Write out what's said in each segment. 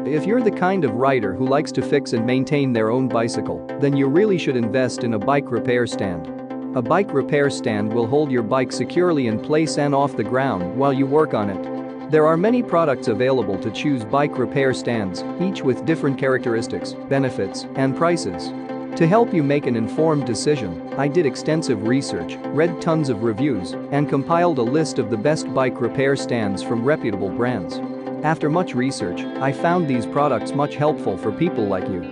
If you're the kind of rider who likes to fix and maintain their own bicycle, then you really should invest in a bike repair stand. A bike repair stand will hold your bike securely in place and off the ground while you work on it. There are many products available to choose bike repair stands, each with different characteristics, benefits, and prices. To help you make an informed decision, I did extensive research, read tons of reviews, and compiled a list of the best bike repair stands from reputable brands. After much research, I found these products much helpful for people like you.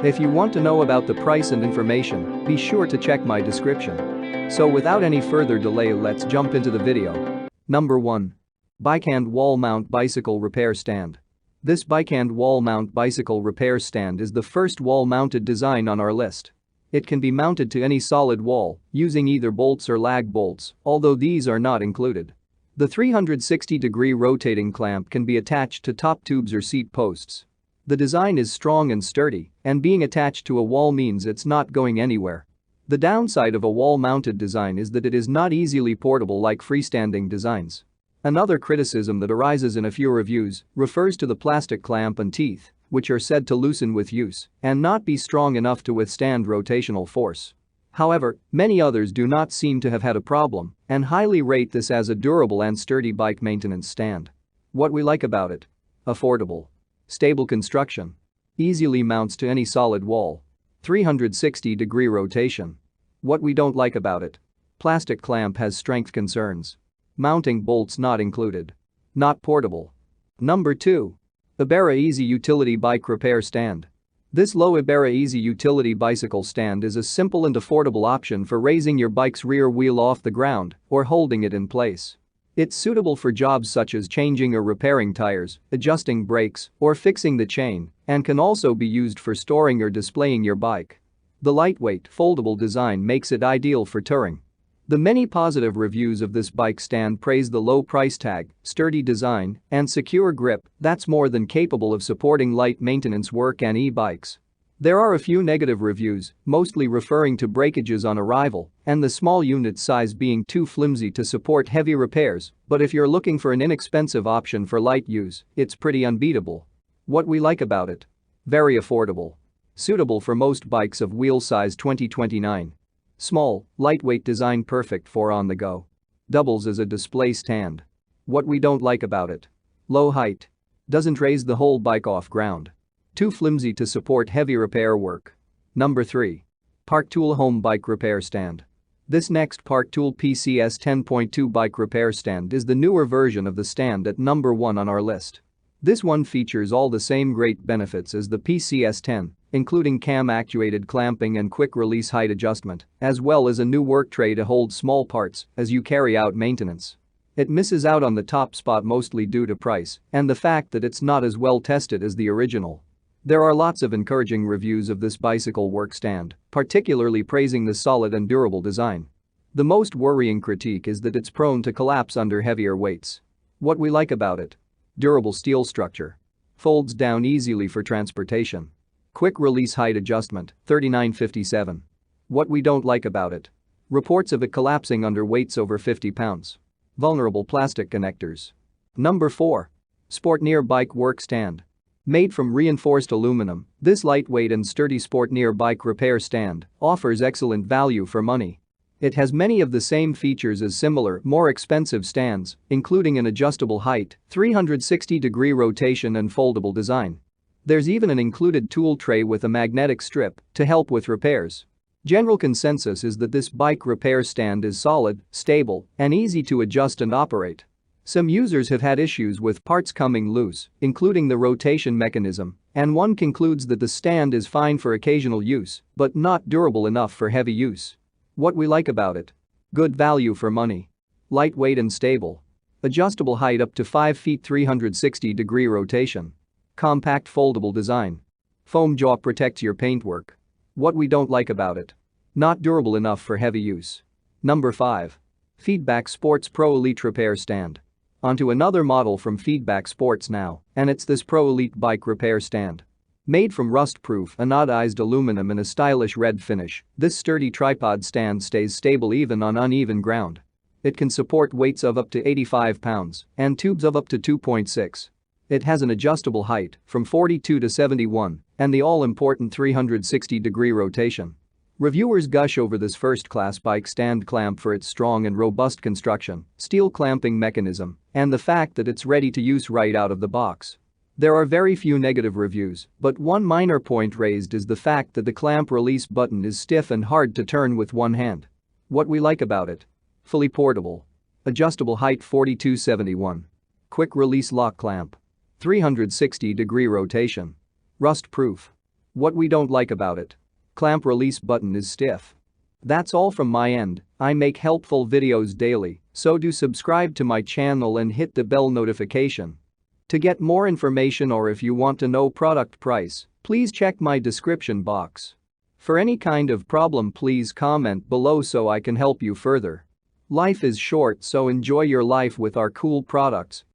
If you want to know about the price and information, be sure to check my description. So without any further delay, let's jump into the video. Number 1. Bikehand Wall Mount Bicycle Repair Stand. This Bikehand Wall Mount Bicycle Repair Stand is the first wall-mounted design on our list. It can be mounted to any solid wall, using either bolts or lag bolts, although these are not included. The 360-degree rotating clamp can be attached to top tubes or seat posts. The design is strong and sturdy, and being attached to a wall means it's not going anywhere. The downside of a wall-mounted design is that it is not easily portable like freestanding designs. Another criticism that arises in a few reviews refers to the plastic clamp and teeth, which are said to loosen with use and not be strong enough to withstand rotational force. However, many others do not seem to have had a problem and highly rate this as a durable and sturdy bike maintenance stand. What we like about it: affordable, stable construction, easily mounts to any solid wall, 360-degree rotation. What we don't like about it: plastic clamp has strength concerns, mounting bolts not included, not portable. Number 2. Ibarra Easy Utility Bike Repair Stand. This low Ibarra Easy Utility Bicycle Stand is a simple and affordable option for raising your bike's rear wheel off the ground or holding it in place. It's suitable for jobs such as changing or repairing tires, adjusting brakes, or fixing the chain, and can also be used for storing or displaying your bike. The lightweight, foldable design makes it ideal for touring. The many positive reviews of this bike stand praise the low price tag, sturdy design, and secure grip that's more than capable of supporting light maintenance work and e-bikes. There are a few negative reviews, mostly referring to breakages on arrival and the small unit size being too flimsy to support heavy repairs, but if you're looking for an inexpensive option for light use, it's pretty unbeatable. What we like about it: very affordable, suitable for most bikes of wheel size 20-29. Small, lightweight design perfect for on the go. Doubles as a display stand. What we don't like about it: low height. Doesn't raise the whole bike off ground. Too flimsy to support heavy repair work. Number 3. Park Tool Home Bike Repair Stand. This next Park Tool PCS 10.2 bike repair stand is the newer version of the stand at number 1 on our list. This one features all the same great benefits as the PCS 10, including cam-actuated clamping and quick-release height adjustment, as well as a new work tray to hold small parts as you carry out maintenance. It misses out on the top spot mostly due to price and the fact that it's not as well tested as the original. There are lots of encouraging reviews of this bicycle work stand, particularly praising the solid and durable design. The most worrying critique is that it's prone to collapse under heavier weights. What we like about it: durable steel structure. Folds down easily for transportation. Quick release height adjustment, 3957. What we don't like about it: reports of it collapsing under weights over 50 pounds. Vulnerable plastic connectors. Number 4. Sportneer Bike Work Stand. Made from reinforced aluminum, this lightweight and sturdy Sportneer bike repair stand offers excellent value for money. It has many of the same features as similar, more expensive stands, including an adjustable height, 360-degree rotation and foldable design. There's even an included tool tray with a magnetic strip to help with repairs. General consensus is that this bike repair stand is solid, stable, and easy to adjust and operate. Some users have had issues with parts coming loose, including the rotation mechanism, and one concludes that the stand is fine for occasional use, but not durable enough for heavy use. What we like about it: good value for money. Lightweight and stable. Adjustable height up to 5 feet, 360-degree rotation. Compact foldable design. Foam jaw protects your paintwork. What we don't like about it: not durable enough for heavy use. Number 5. Feedback Sports Pro Elite Repair Stand. Onto another model from Feedback Sports now, and it's this Pro Elite bike repair stand. Made from rust-proof anodized aluminum in a stylish red finish, this sturdy tripod stand stays stable even on uneven ground. It can support weights of up to 85 pounds and tubes of up to 2.6. It has an adjustable height from 42 to 71 and the all-important 360-degree rotation. Reviewers gush over this first-class bike stand clamp for its strong and robust construction, steel clamping mechanism, and the fact that it's ready to use right out of the box. There are very few negative reviews, but one minor point raised is the fact that the clamp release button is stiff and hard to turn with one hand. What we like about it? Fully portable. Adjustable height 42-71. Quick release lock clamp. 360-degree rotation. Rust-proof. What we don't like about it? Clamp release button is stiff. That's all from my end. I make helpful videos daily, so do subscribe to my channel and hit the bell notification. To get more information or if you want to know product price, please check my description box. For any kind of problem, please comment below so I can help you further. Life is short, so enjoy your life with our cool products.